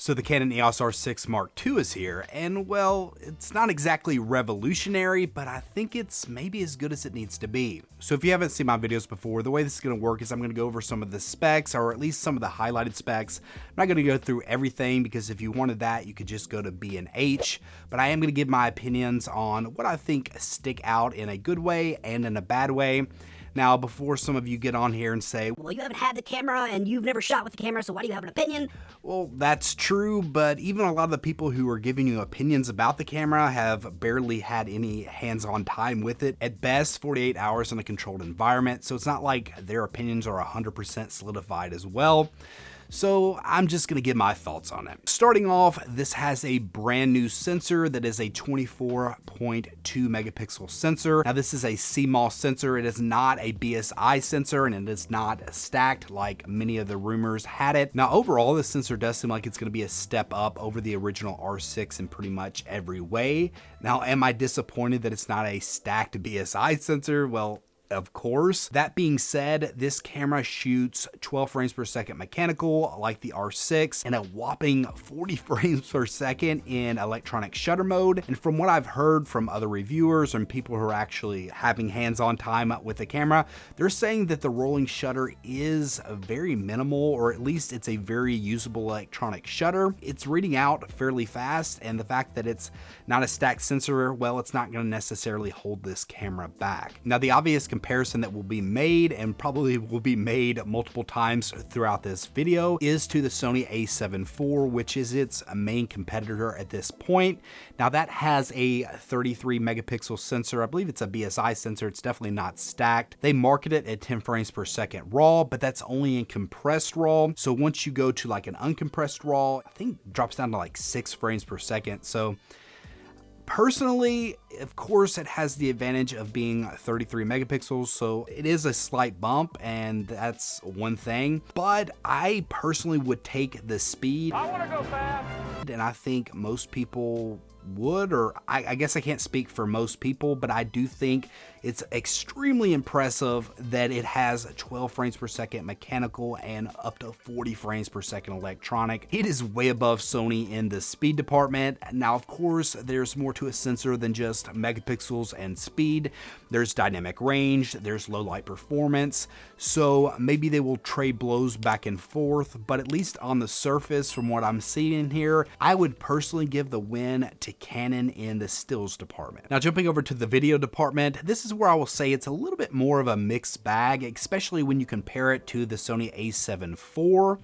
So the Canon EOS R6 II is here, and well, it's not exactly revolutionary, but I think it's maybe as good as it needs to be. So if you haven't seen my videos before, the way this is going to work is I'm going to go over some of the specs, or at least some of the highlighted specs. I'm not going to go through everything, because if you wanted that, you could just go to B&H, but I am going to give my opinions on what I think stick out in a good way and in a bad way. Now, before some of you get on here and say, well, you haven't had the camera and you've never shot with the camera, so why do you have an opinion? Well, that's true, but even a lot of the people who are giving you opinions about the camera have barely had any hands-on time with it. At best, 48 hours in a controlled environment, so it's not like their opinions are 100% solidified as well. So I'm just gonna give my thoughts on it. Starting off, this has a brand new sensor that is a 24.2 megapixel sensor. Now this is a CMOS sensor. It is not a BSI sensor, and it is not stacked like many of the rumors had it. Now overall, this sensor does seem like it's gonna be a step up over the original R6 in pretty much every way. Now, am I disappointed that it's not a stacked BSI sensor? Well, of course. That being said, this camera shoots 12 frames per second mechanical like the R6 and a whopping 40 frames per second in electronic shutter mode. And from what I've heard from other reviewers and people who are actually having hands-on time with the camera, they're saying that the rolling shutter is very minimal, or at least it's a very usable electronic shutter. It's reading out fairly fast, and the fact that it's not a stacked sensor, well, it's not going to necessarily hold this camera back. Now, the obvious comparison that will be made, and probably will be made multiple times throughout this video, is to the Sony A7 IV, which is its main competitor at this point. Now that has a 33 megapixel sensor. I believe it's a BSI sensor. It's definitely not stacked. They market it at 10 frames per second raw, but that's only in compressed raw. So once you go to like an uncompressed raw, I think it drops down to like 6 frames per second. So personally, of course, it has the advantage of being 33 megapixels, so it is a slight bump, and that's one thing. But I personally would take the speed. I want to go fast. And I think most people would, or I guess I can't speak for most people, but I do think it's extremely impressive that it has 12 frames per second mechanical and up to 40 frames per second electronic. It is way above Sony in the speed department. Now, of course, there's more to a sensor than just megapixels and speed. There's dynamic range, there's low light performance, so maybe they will trade blows back and forth, but at least on the surface, from what I'm seeing here, I would personally give the win to Canon in the stills department. Now, jumping over to the video department, this is where I will say it's a little bit more of a mixed bag, especially when you compare it to the Sony A7 IV.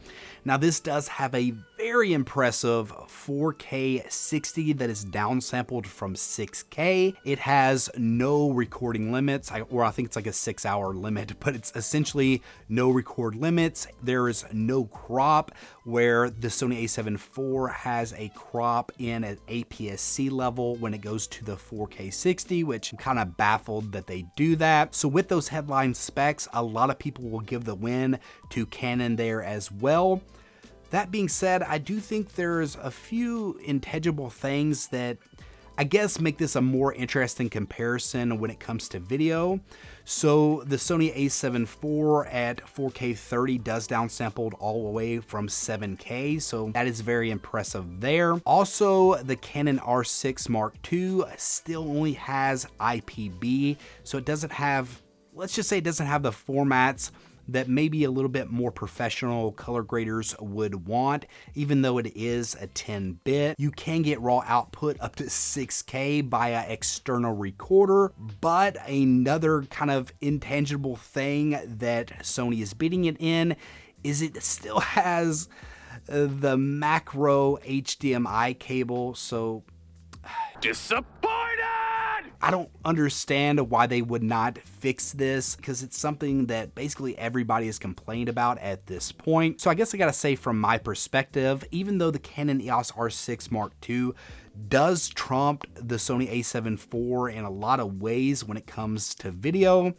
Now, this does have a very impressive 4K 60 that is downsampled from 6K. It has no recording limits, or I think it's like a 6-hour limit, but it's essentially no record limits. There is no crop, where the Sony A7 IV has a crop in at APS-C level when it goes to the 4K 60, which I'm kind of baffled that they do that. So with those headline specs, a lot of people will give the win to Canon there as well. That being said, I do think there's a few intangible things that I guess make this a more interesting comparison when it comes to video. So the Sony A7 IV at 4K 30 does downsampled all the way from 7K, so that is very impressive there. Also, the Canon R6 II still only has IPB, so it doesn't have, let's just say it doesn't have the formats that maybe a little bit more professional color graders would want. Even though it is a 10-bit, you can get raw output up to 6K via external recorder. But another kind of intangible thing that Sony is beating it in is it still has the macro HDMI cable, so disappointed! I don't understand why they would not fix this, because it's something that basically everybody has complained about at this point. So I guess I gotta say, from my perspective, even though the Canon EOS R6 II does trump the Sony A7 IV in a lot of ways when it comes to video,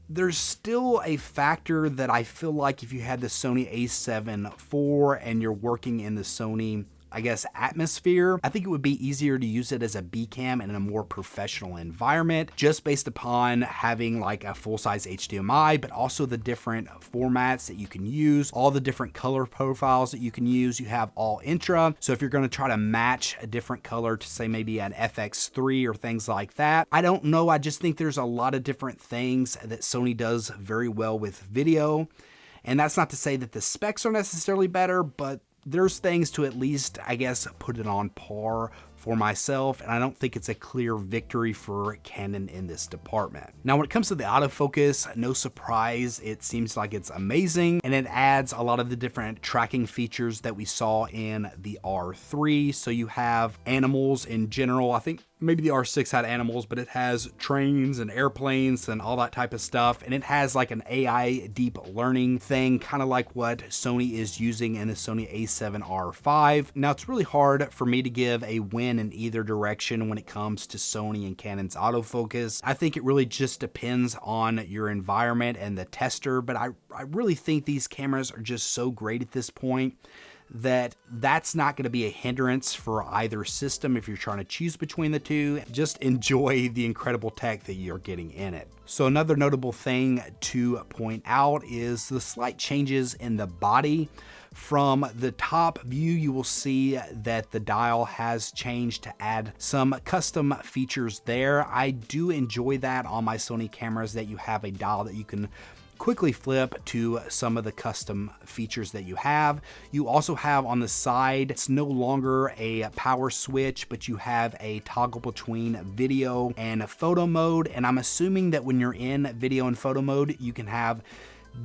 there's still a factor that I feel like if you had the Sony A7 IV and you're working in the Sony I guess, atmosphere. I think it would be easier to use it as a B cam in a more professional environment, just based upon having like a full-size HDMI, but also the different formats that you can use, all the different color profiles that you can use. You have all intra, so if you're going to try to match a different color to say maybe an FX3 or things like that, I don't know. I just think there's a lot of different things that Sony does very well with video. And that's not to say that the specs are necessarily better, but there's things to at least, I guess, put it on par for myself, and I don't think it's a clear victory for Canon in this department. Now, when it comes to the autofocus, no surprise, it seems like it's amazing, and it adds a lot of the different tracking features that we saw in the R3. So you have animals in general. I think maybe the R6 had animals, but it has trains and airplanes and all that type of stuff. And it has like an AI deep learning thing, kind of like what Sony is using in the Sony A7 IV. Now, it's really hard for me to give a win in either direction when it comes to Sony and Canon's autofocus. I think it really just depends on your environment and the tester, but I really think these cameras are just so great at this point that that's not going to be a hindrance for either system if you're trying to choose between the two. Just enjoy the incredible tech that you're getting in it. So another notable thing to point out is the slight changes in the body. From the top view, you will see that the dial has changed to add some custom features there. I do enjoy that on my Sony cameras, that you have a dial that you can quickly flip to some of the custom features that you have. You also have on the side, it's no longer a power switch, but you have a toggle between video and photo mode. And I'm assuming that when you're in video and photo mode, you can have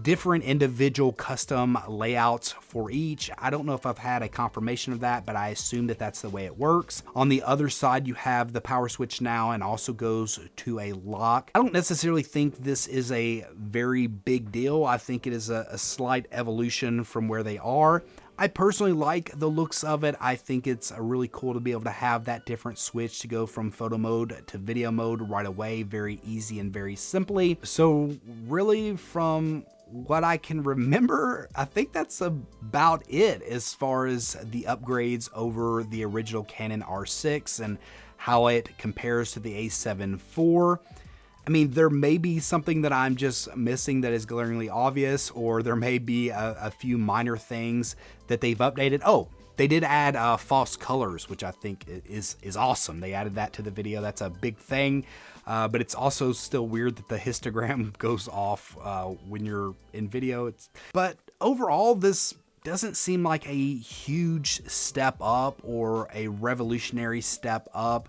different individual custom layouts for each. I don't know if I've had a confirmation of that, but I assume that that's the way it works. On the other side, you have the power switch now and also goes to a lock. I don't necessarily think this is a very big deal. I think it is a slight evolution from where they are. I personally like the looks of it. I think it's really cool to be able to have that different switch to go from photo mode to video mode right away, very easy and very simply. So really, from what I can remember, I think that's about it as far as the upgrades over the original Canon R6 and how it compares to the A7 IV. I mean, there may be something that I'm just missing that is glaringly obvious, or there may be a few minor things that they've updated. Oh, they did add false colors, which I think is awesome. They added that to the video. That's a big thing. But it's also still weird that the histogram goes off when you're in video. But overall, this doesn't seem like a huge step up or a revolutionary step up.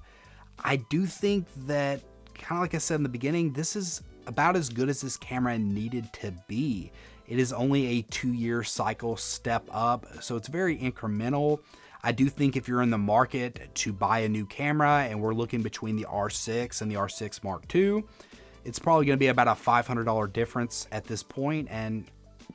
I do think that, kind of like I said in the beginning, this is about as good as this camera needed to be. It is only a 2-year cycle step up, so it's very incremental. I do think if you're in the market to buy a new camera and we're looking between the R6 and the R6 Mark II, it's probably going to be about a $500 difference at this point. And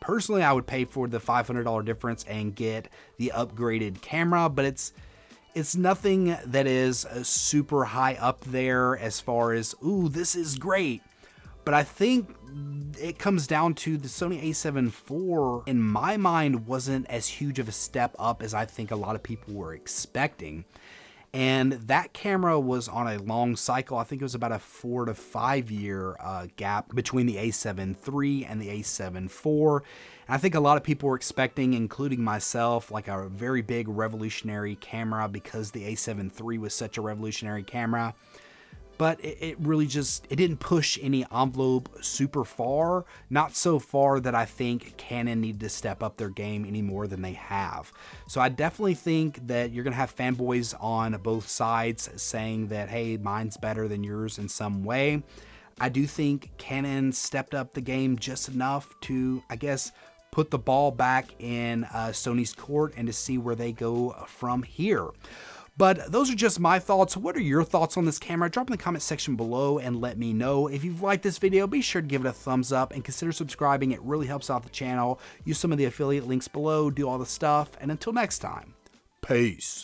personally, I would pay for the $500 difference and get the upgraded camera, but it's nothing that is super high up there as far as, ooh, this is great. But I think it comes down to the Sony A7 IV, in my mind, wasn't as huge of a step up as I think a lot of people were expecting. And that camera was on a long cycle. I think it was about a 4 to 5 year gap between the A7 III and the A7 IV. And I think a lot of people were expecting, including myself, like a very big revolutionary camera because the A7 III was such a revolutionary camera. But it really just, it didn't push any envelope super far, not so far that I think Canon needed to step up their game any more than they have. So I definitely think that you're gonna have fanboys on both sides saying that, hey, mine's better than yours in some way. I do think Canon stepped up the game just enough to, I guess, put the ball back in Sony's court and to see where they go from here. But those are just my thoughts. What are your thoughts on this camera? Drop in the comment section below and let me know. If you've liked this video, be sure to give it a thumbs up and consider subscribing. It really helps out the channel. Use some of the affiliate links below, do all the stuff. And until next time, peace.